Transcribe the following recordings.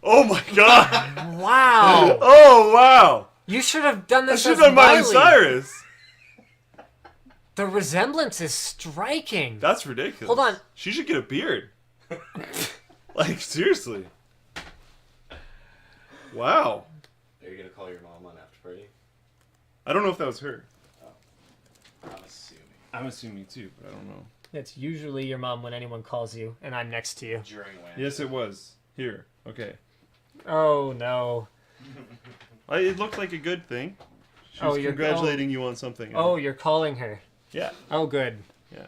Oh my god! Wow! Oh wow! You should have done I this should as have done Miley Miley. Cyrus. The resemblance is striking. That's ridiculous. Hold on. She should get a beard. Like, seriously. Wow. Are you gonna call your mom on Afterparty? I don't know if that was her. I'm assuming. I'm assuming too, but I don't know. It's usually your mom when anyone calls you, and I'm next to you. During WAN. Yes, it was. Here. Okay. Oh, no. It looked like a good thing. She Oh, was you're- congratulating you on something. Oh, you're calling her. Yeah. Oh, good. Yeah.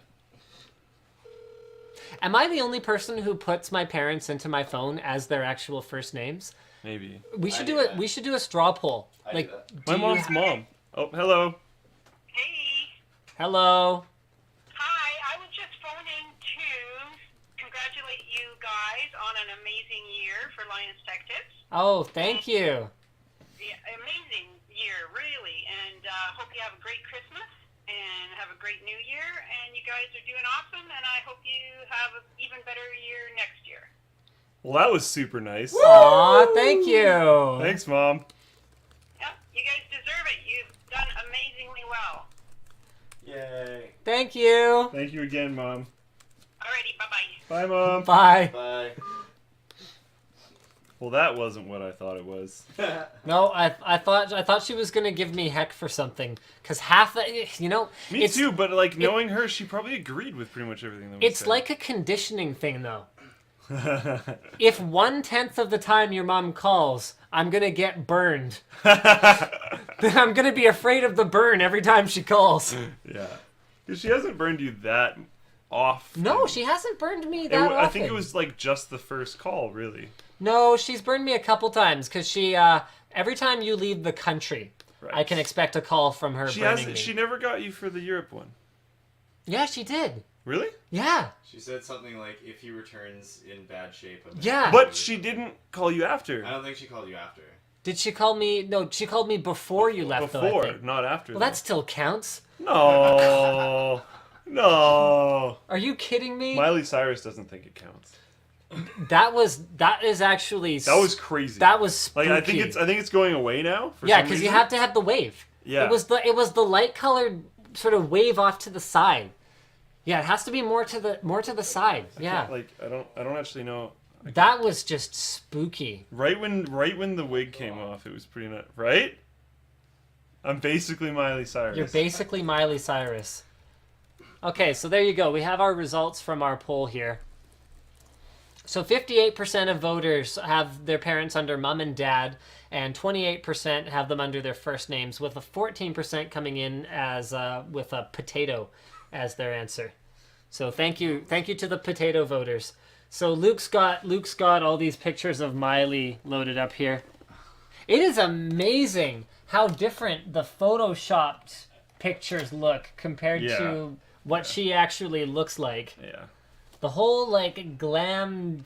Am I the only person who puts my parents into my phone as their actual first names? Maybe. We should do do it. that. We should do a straw poll. I Like, do that. do My you- mom's mom. Oh, hello. Hey. Hello. Hi, I was just phoning to congratulate you guys on an amazing year for Lions Tech Tips. Oh, thank you. Yeah, amazing year, really. And hope you have a great Christmas and have a great New Year. And you guys are doing awesome. And I hope you have an even better year next year. Well, that was super nice. Aw, thank you. Thanks, Mom. Yep, you guys deserve it. You've done amazingly well. Yay. Thank you. Thank you again, Mom. Alrighty, bye-bye. Bye, Mom. Bye. Bye. Well, that wasn't what I thought it was. No, I thought she was gonna give me heck for something, cause half the Me it's, too, but like knowing her, she probably agreed with pretty much everything that we It's said. like a conditioning thing, though. If 1/10 of the time your mom calls, I'm gonna get burned. Then I'm gonna be afraid of the burn every time she calls. Yeah. Because she hasn't burned you that often. No, she hasn't burned me that often. I think it was like just the first call, really. No, she's burned me a couple times because she every time you leave the country, Right. I can expect a call from her She burning has. me. She never got you for the Europe one. Yeah, she did. Really? Yeah. She said something like, if he returns in bad shape. Yeah. But she didn't call you after. I don't think she called you after. Did she call me? No, she called me before you left, though, I Before, think. not after. Well, that still counts. No. No. Are you kidding me? Miley Cyrus doesn't think it counts. That is actually... That was crazy. That was spooky. like I think it's going away now. For Yeah, some because you reason. have to have the wave. Yeah. It was the light colored sort of wave off to the side. Yeah, it has to be more to the side. Yeah. Like I don't actually know. That was just spooky. Right when the wig came off, it was pretty nut. Right? I'm basically Miley Cyrus. You're basically Miley Cyrus. Okay, so there you go. We have our results from our poll here. So 58% of voters have their parents under mom and dad, and 28% have them under their first names, with a 14% coming in as with a potato as their answer. So thank you to the potato voters. So Luke's got all these pictures of Miley loaded up here. It is amazing how different the photoshopped pictures look compared to what she actually looks like. Yeah. The whole like glam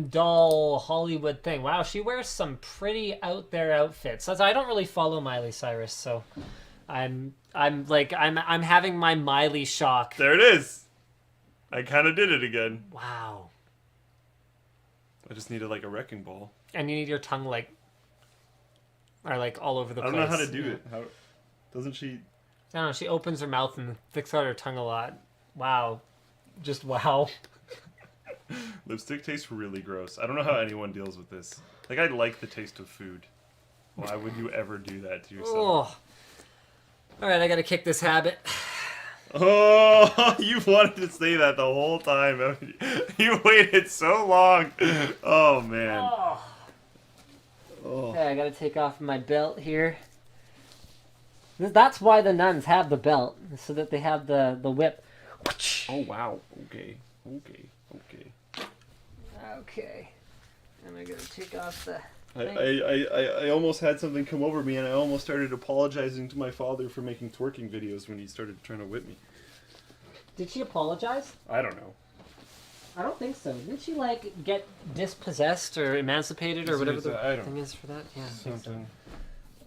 doll Hollywood thing. Wow, she wears some pretty out there outfits. I don't really follow Miley Cyrus, so I'm having my Miley shock. There it is. I kind of did it again. Wow. I just needed like a wrecking ball. And you need your tongue like all over the I place. don't know how to do it. How doesn't she? I don't know, she opens her mouth and sticks out her tongue a lot. Wow. Just wow. Lipstick tastes really gross. I don't know how anyone deals with this. Like, I like the taste of food. Why would you ever do that to yourself? Oh. Alright, I gotta kick this habit. Oh, you wanted to say that the whole time. Haven't you? You waited so long. Oh, man. Oh. Oh. Okay, I gotta take off my belt here. That's why the nuns have the belt, so that they have the whip. Oh, wow. Okay. Okay. Okay. Okay. And I gotta take off the... I almost had something come over me, and I almost started apologizing to my father for making twerking videos when he started trying to whip me. Did she apologize? I don't know. I don't think so. Didn't she, like, get dispossessed or emancipated or whatever the I don't thing know. is for that? Yeah, I think so. Something.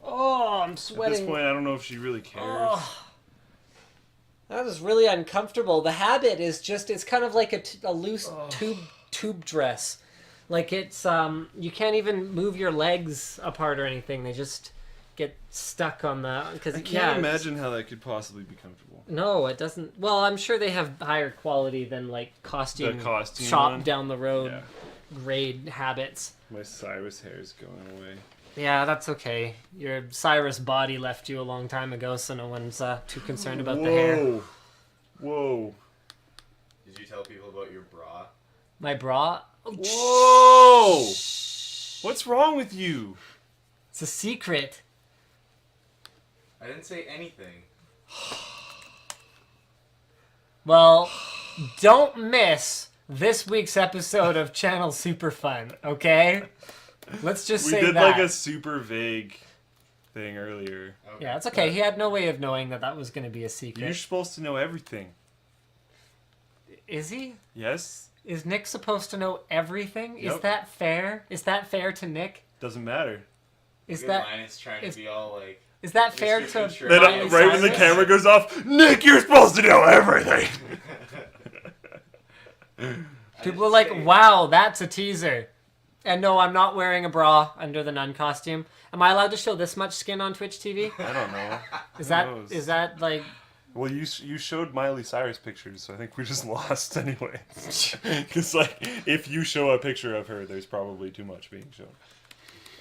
Oh, I'm At sweating. this point, I don't know if she really cares. Oh, that is really uncomfortable. The habit is just, it's kind of like a loose tube dress. Like it's you can't even move your legs apart or anything. They just get stuck on the because I can't imagine how that could possibly be comfortable. No, it doesn't. Well, I'm sure they have higher quality than like costume shop one? down the road Yeah. grade habits. My Cyrus hair is going away. Yeah, that's okay. Your Cyrus body left you a long time ago, so no one's too concerned about the hair. Whoa. Did you tell people about your bra? My bra? Whoa! What's wrong with you? It's a secret. I didn't say anything. Well, don't miss this week's episode of Channel Super Fun, okay? Let's just say We did that. like a super vague thing earlier. Okay. Yeah, it's okay. He had no way of knowing that was going to be a secret. You're supposed to know everything. Is he? Yes? Is Nick supposed to know everything? Is Yep. that fair? Is that fair to Nick? Doesn't matter. Is Look at that Linus trying is- to be all like. is that fair Mr. to Intro. Then Miley right when the Cyrus? camera goes off, Nick, you're supposed to know everything. People are like, "Wow, that's a teaser." And no, I'm not wearing a bra under the nun costume. Am I allowed to show this much skin on Twitch TV? I don't know. Is Who that knows? is that like? Well, you showed Miley Cyrus pictures, so I think we just lost anyway. Because like, if you show a picture of her, there's probably too much being shown.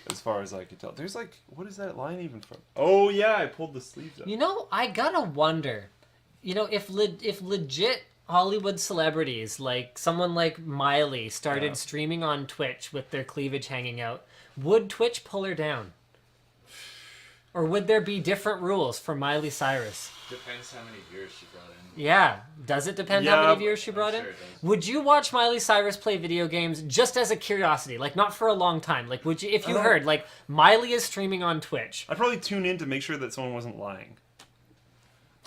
As far as I can tell, there's like, what is that line even from? Oh yeah, I pulled the sleeves up. You know, I gotta wonder. You know, if legit Hollywood celebrities like someone like Miley started Yeah. streaming on Twitch with their cleavage hanging out, would Twitch pull her down? Or would there be different rules for Miley Cyrus? Depends how many viewers she brought in. Yeah. Does it depend how Yeah, many viewers she I'm brought sure in? it does. Would you watch Miley Cyrus play video games just as a curiosity? Like, not for a long time. Like, would you, if you heard, like, Miley is streaming on Twitch, I'd probably tune in to make sure that someone wasn't lying.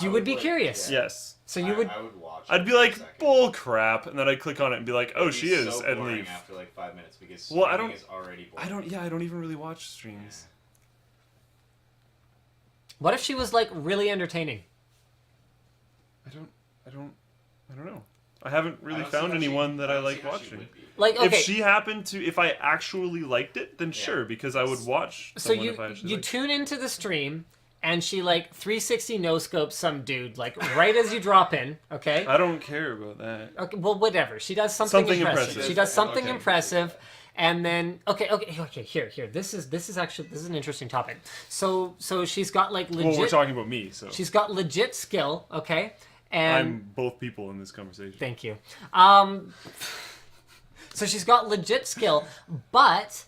you would be curious. Yeah. Yes. So you would... I would watch. I'd it be for a like, second. bull crap, and then I'd click on it and be like, oh, It'd be she is, so and boring leave. after like 5 minutes because Well, I streaming don't- is already boring. I don't even really watch streams. What if she was, like, really entertaining? I don't know. I haven't I really don't see found how she- anyone that I don't see like how she watching. would be. Like, okay. If she happened to, if I actually liked it, then sure, because I would watch. So someone you if I actually you liked it. tune into the stream, and she, like, 360 no-scopes some dude, like, right as you drop in, okay? I don't care about that. Okay, well, whatever. She does something, Something impressive. impressive. She does something Okay. impressive, and then okay. Here. This is an interesting topic. So she's got like legit. Well, we're talking about me, so She's got legit skill, okay, and I'm both people in this conversation. thank you. So she's got legit skill, but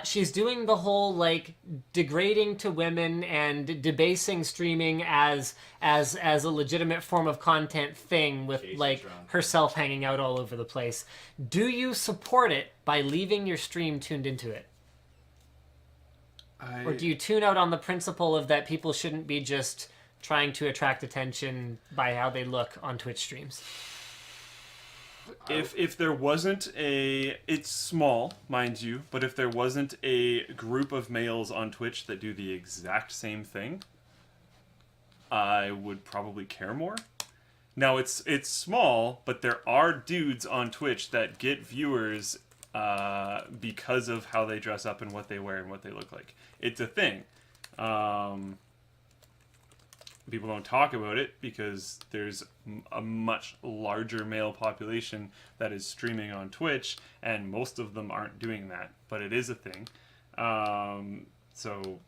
she's doing the whole like degrading to women and debasing streaming as a legitimate form of content thing with Jason's like wrong. herself hanging out all over the place. Do you support it by leaving your stream tuned into it? Or do you tune out on the principle of that people shouldn't be just trying to attract attention by how they look on Twitch streams? If there wasn't it's small, mind you, but if there wasn't a group of males on Twitch that do the exact same thing, I would probably care more. Now it's small, but there are dudes on Twitch that get viewers because of how they dress up and what they wear and what they look like. It's a thing. People don't talk about it because there's a much larger male population that is streaming on Twitch, and most of them aren't doing that. But it is a thing. So,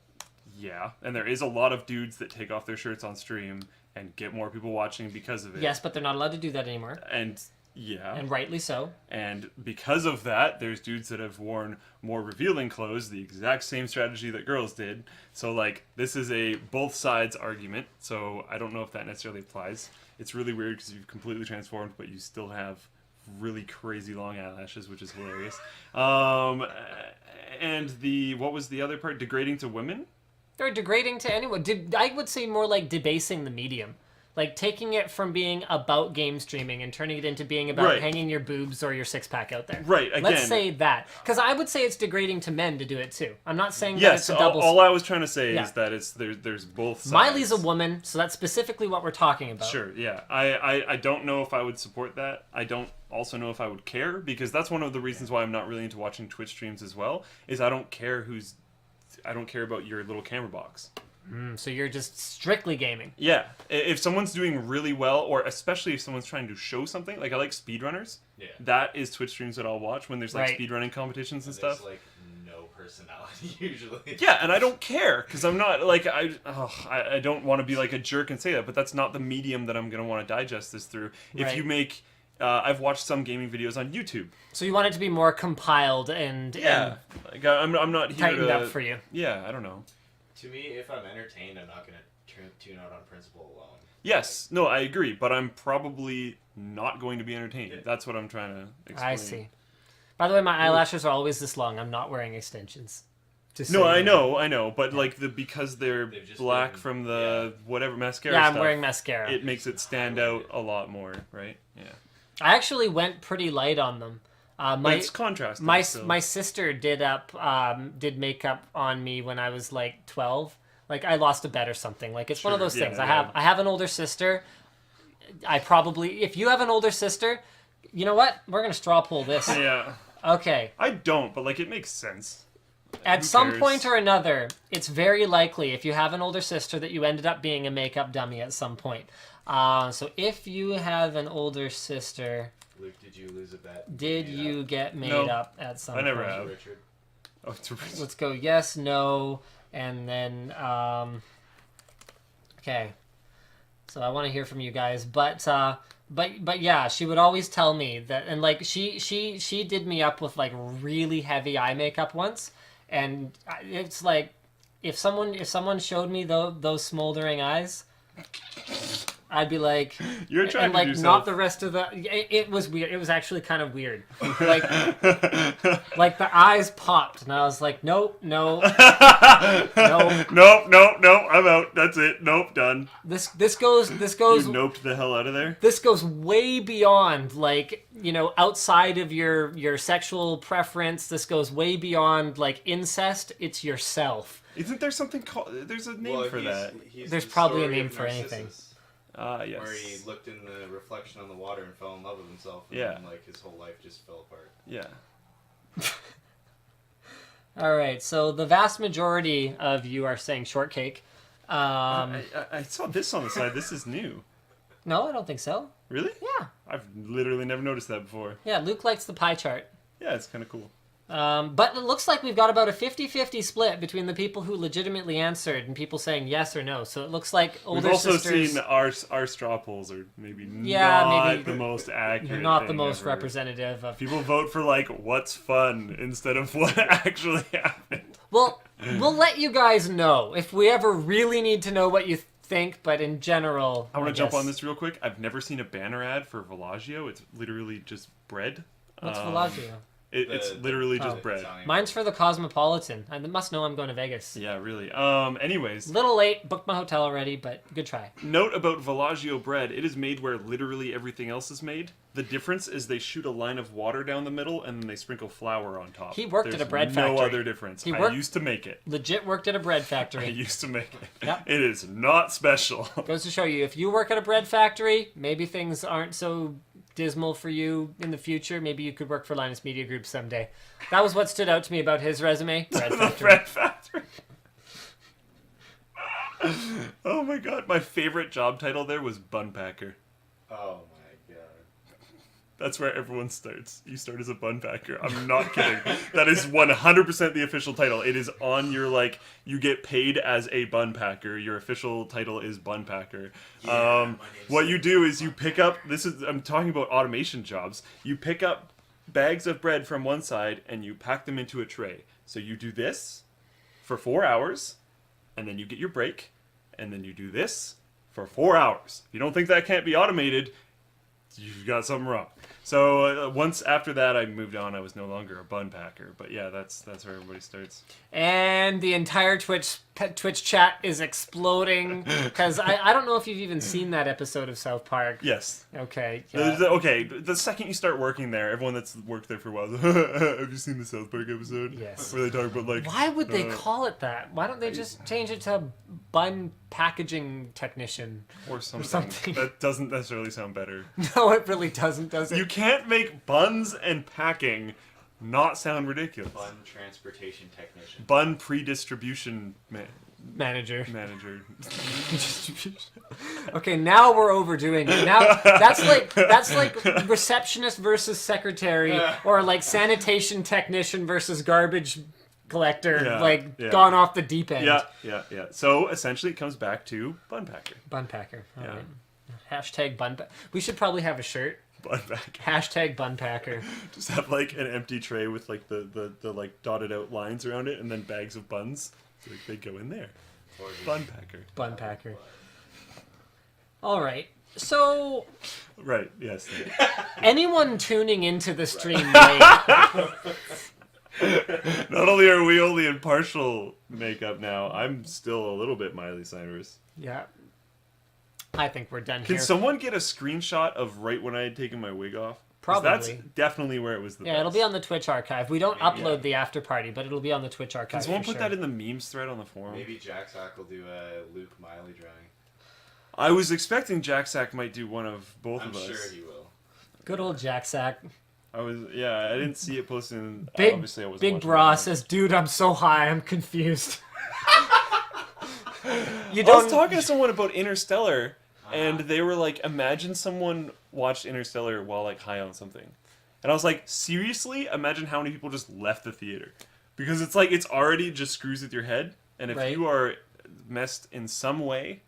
yeah. And there is a lot of dudes that take off their shirts on stream and get more people watching because of it. Yes, but they're not allowed to do that anymore, And, yeah. and rightly so. And because of that, there's dudes that have worn more revealing clothes, the exact same strategy that girls did. So, like, this is a both sides argument, so I don't know if that necessarily applies. It's really weird because you've completely transformed, but you still have really crazy long eyelashes, which is hilarious. And what was the other part? Degrading to women? They're degrading to anyone. I would say more like debasing the medium. Like taking it from being about game streaming and turning it into being about Right. hanging your boobs or your six-pack out there. Right, Let's again- say that. Because I would say it's degrading to men to do it too. I'm not saying that Yes, it's a double... all I was trying to say Yeah. is that there's both sides. Miley's a woman, so that's specifically what we're talking about. Sure, yeah. I don't know if I would support that. I don't also know if I would care, because that's one of the reasons why I'm not really into watching Twitch streams as well, is I don't care about your little camera box. So you're just strictly gaming. Yeah. If someone's doing really well, or especially if someone's trying to show something, like I like speedrunners. Yeah. That is Twitch streams that I'll watch when there's like Right. speedrunning competitions and There's stuff. like no personality usually. Yeah, and I don't care, because I'm not, like, I don't want to be like a jerk and say that, but that's not the medium that I'm going to want to digest this through. If Right. you make, I've watched some gaming videos on YouTube. So you want it to be more compiled and Like, I'm not here tightened to... up for you. Yeah, I don't know. To me, if I'm entertained, I'm not gonna tune out on principle alone. Yes, no, I agree, but I'm probably not going to be entertained. That's what I'm trying to explain. I see. By the way, my eyelashes are always this long. I'm not wearing extensions. Just No, so I you know, but like because they're They've just black been- from the whatever mascara Yeah, I'm stuff, wearing mascara. it makes it stand out a lot more, right? Yeah. I actually went pretty light on them. But it's contrasting. My so. my sister did makeup on me when I was like 12. Like I lost a bet or something. Like it's one of Sure, those yeah, things. yeah. I have an older sister. I probably, if you have an older sister, you know what? We're gonna straw poll this. Yeah. Okay. I don't, but like it makes sense. At Who some cares? point or another, it's very likely if you have an older sister that you ended up being a makeup dummy at some point. So if you have an older sister, Luke, did you lose a bet? did Yeah. you get made No, up at some I never point? have. Richard? Oh, it's Let's go yes, no, and then okay. So I want to hear from you guys, but yeah, she would always tell me that, and like she did me up with like really heavy eye makeup once, and it's like if someone showed me those smoldering eyes, I'd be like, You're and attracted like to yourself. not the rest of the. It was weird. It was actually kind of weird. Like the eyes popped, and I was like, nope, no, no. Nope, I'm out. That's it. Nope, done. This goes You noped the hell out of there. this goes way beyond, like, you know, outside of your sexual preference. This goes way beyond like incest. It's yourself. Isn't there something called? There's a name for that. There's probably a name for anything. Yes. Where he looked in the reflection on the water and fell in love with himself. And Yeah. then, like his whole life just fell apart. Yeah. All right, so the vast majority of you are saying shortcake. I saw this on the side. This is new. No, I don't think so. Really? Yeah, I've literally never noticed that before. yeah. Luke likes the pie chart. Yeah, it's kind of cool. But it looks like we've got about a 50-50 split between the people who legitimately answered and people saying yes or no. So it looks like older We've also sisters seen our straw polls are maybe Yeah, not maybe the most accurate. not the thing most ever. representative of. People vote for like what's fun instead of what actually happened. Well, we'll let you guys know if we ever really need to know what you think. But in general, I want to jump guess- on this real quick. I've never seen a banner ad for Villaggio. It's literally just bread. What's Um, Villaggio? It's literally just Oh. bread. Mine's for the Cosmopolitan. I must know I'm going to Vegas. Yeah, really. Anyways, Little late, booked my hotel already, but good try. note about Villaggio bread. It is made where literally everything else is made. The difference is they shoot a line of water down the middle and then they sprinkle flour on top. He worked at There's a bread no factory. other difference. He I worked- used to make it. Legit worked at a bread I factory. used to make it. Yep. It is not special. Goes to show you, if you work at a bread factory, maybe things aren't so dismal for you in the future. Maybe you could work for Linus Media Group someday. That was what stood out to me about his resume. Bread The factory. bread factory. Oh my god, my favorite job title there was bun packer. Oh my god. That's where everyone starts. You start as a bun packer. I'm not kidding. That is 100% the official title. It is on your, like, you get paid as a bun packer. Your official title is bun packer. Yeah, my name's What you do is you pick up, I'm talking about automation jobs. You pick up bags of bread from one side and you pack them into a tray. So you do this for 4 hours, and then you get your break, and then you do this for 4 hours. If you don't think that can't be automated, you've got something wrong. So once after that, I moved on. I was no longer a bun packer. But yeah, that's where everybody starts. And the entire Twitch chat is exploding because I don't know if you've even seen that episode of South Park. Yes. Okay. Okay, the second you start working there, everyone that's worked there for a while, have you seen the South Park episode? Yes. Where they talk about like... Why would they call it that? Why don't they just change it to bun packaging technician? Or something. something. That doesn't necessarily sound better. No, it really doesn't, does it? You can't make buns and packing not sound ridiculous. Bun transportation technician. Bun pre-distribution Manager. manager. Okay, now we're overdoing it. Now that's like receptionist versus secretary, or like sanitation technician versus garbage collector, gone off the deep end. Yeah. So essentially, it comes back to bun packer. Bun packer. All Yeah. right. Hashtag bun. We should probably have a shirt. Bun packer. Hashtag bun packer. Just have like an empty tray with like the like dotted out lines around it, and then bags of buns. So they go in there. Bun packer. Bun packer. All right. So Right. Yes. anyone tuning into the stream late, Not only are we only in partial makeup now, I'm still a little bit Miley Cyrus. yeah, I think we're done Can here. someone get a screenshot of right when I had taken my wig off? 'Cause Probably. That's definitely where it was the Yeah, best. it'll be on the Twitch archive. We don't Maybe, upload the after party, but it'll be on the Twitch archive. Can someone for put sure. that in the memes thread on the forum? Maybe Jack Sock will do a Luke Miley drawing. I was expecting Jack Sack might do one of both I'm of us. sure he will. Good old Jack Sack. I didn't see it posted. Big Obviously, I wasn't Big watching Bra it. says, "Dude, I'm so high, I'm confused." You I was don't. talking to someone about Interstellar, and they were like, "Imagine someone watched Interstellar while like high on something," and I was like, "Seriously? Imagine how many people just left the theater because it's like it's already just screws with your head, and if Right. you are messed in some way,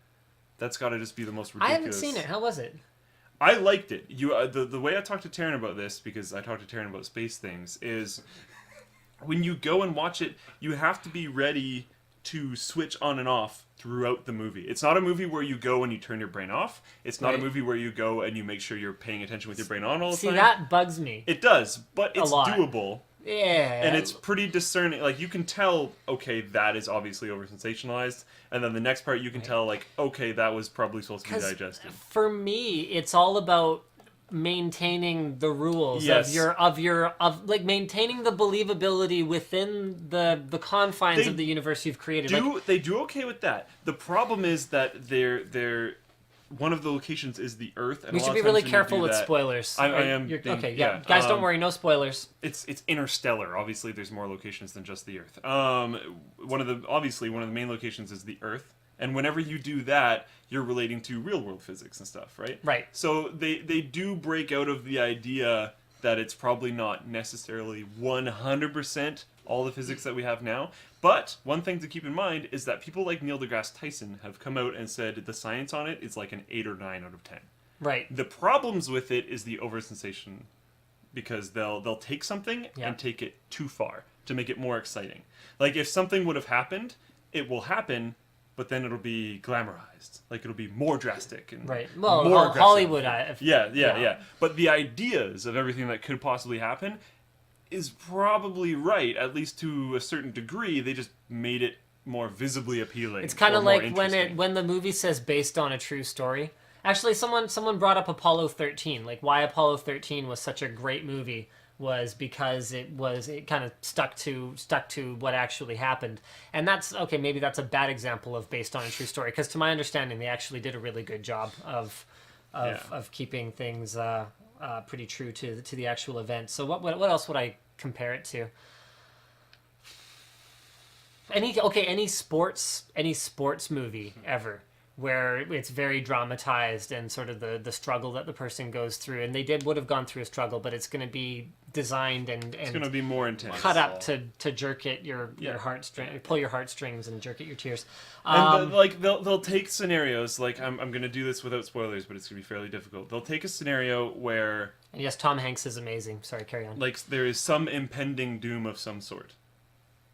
that's got to just be the most I ridiculous." haven't seen it. How was it? I liked it. The way I talked to Taryn about this, because I talked to Taryn about space things, is when you go and watch it, you have to be ready to switch on and off throughout the movie. It's not a movie where you go and you turn your brain off. It's not Right. a movie where you go and you make sure you're paying attention with your brain on all the See, time. that bugs me. It does, but it's lot. doable. Yeah. And it's pretty discerning. Like, you can tell, okay, that is obviously over sensationalized. And then the next part, you can tell, like, okay, that was probably supposed to be 'Cause digested. For me, it's all about maintaining the rules Yes. of maintaining the believability within the confines They of the universe you've created. They do okay with that. The problem is that they're one of the locations is the Earth. And We a should lot be of really times when you careful do with that- spoilers. I Right? am You're- being- okay, yeah, yeah. Guys, don't worry, no spoilers. It's interstellar. Obviously, there's more locations than just the Earth. One of the main locations is the Earth, and whenever you do that, you're relating to real world physics and stuff, right? Right. So they do break out of the idea that it's probably not necessarily 100% all the physics that we have now. But one thing to keep in mind is that people like Neil deGrasse Tyson have come out and said the science on it is like an 8 or 9 out of 10. Right. The problems with it is the oversensation, because they'll take something Yeah. and take it too far to make it more exciting. Like, if something would have happened, it will happen, but then it'll be glamorized. Like, it'll be more drastic and Right. Well, more aggressive. Hollywood. Yeah. But the ideas of everything that could possibly happen is probably right, at least to a certain degree. They just made it more visibly appealing. It's kind or of more like interesting. when the movie says based on a true story. Actually, someone brought up Apollo 13. Like, why Apollo 13 was such a great movie was because it kind of stuck to what actually happened. And that's okay. Maybe that's a bad example of based on a true story, because to my understanding, they actually did a really good job of keeping things pretty true to the actual event. So what else would I compare it to? Any sports movie ever where it's very dramatized and sort of the struggle that the person goes through, and they would have gone through a struggle, but it's going to be designed and It's going to be more intense. cut up to jerk at your heartstring, pull your heartstrings and jerk at your tears. And they'll take scenarios, like I'm going to do this without spoilers, but it's going to be fairly difficult. They'll take a scenario where And yes, Tom Hanks is amazing. Sorry, carry on. like there is some impending doom of some sort.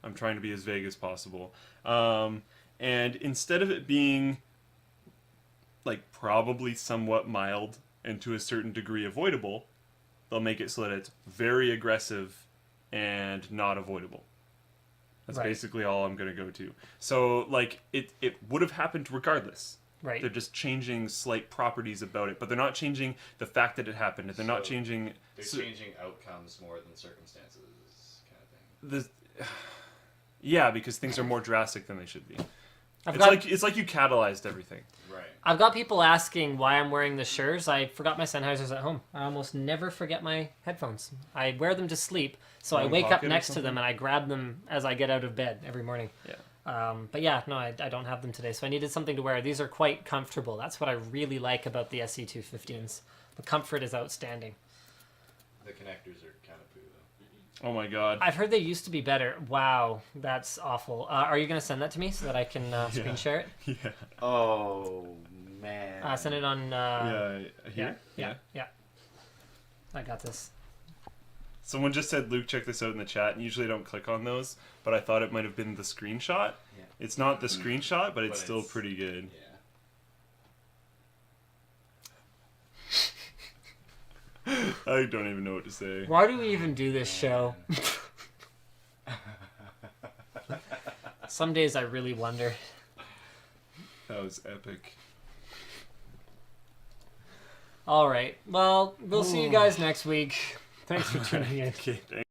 I'm trying to be as vague as possible. And instead of it being like probably somewhat mild and to a certain degree avoidable, they'll make it so that it's very aggressive and not avoidable. That's Right. basically all I'm going to go to. So, like, it would have happened regardless. Right. They're just changing slight properties about it, but they're not changing the fact that it happened. They're not So changing... They're so- changing outcomes more than circumstances, kind of thing. Yeah, because things are more drastic than they should be. I've It's like you catalyzed everything. Right. I've got people asking why I'm wearing the Shure. I forgot my Sennheisers at home. I almost never forget my headphones. I wear them to sleep, so I Wrong wake up pocket or next to something? them and I grab them as I get out of bed every morning. Yeah. But yeah, no, I don't have them today, so I needed something to wear. These are quite comfortable. That's what I really like about the SE215s. The comfort is outstanding. The connectors are kind of poo, though. Oh my god. I've heard they used to be better. Wow, that's awful. Are you going to send that to me so that I can screen share it? Yeah. Oh, man. Send it on... Yeah. Here? Yeah. I got this. Someone just said, Luke, check this out in the chat, and usually I don't click on those, but I thought it might have been the screenshot. Yeah. It's not the screenshot, but it's But still it's- pretty good. Yeah. I don't even know what to say. Why do we even do this show? Some days I really wonder. That was epic. All right. Well, we'll see you guys next week. Thanks for tuning in. Okay, thanks.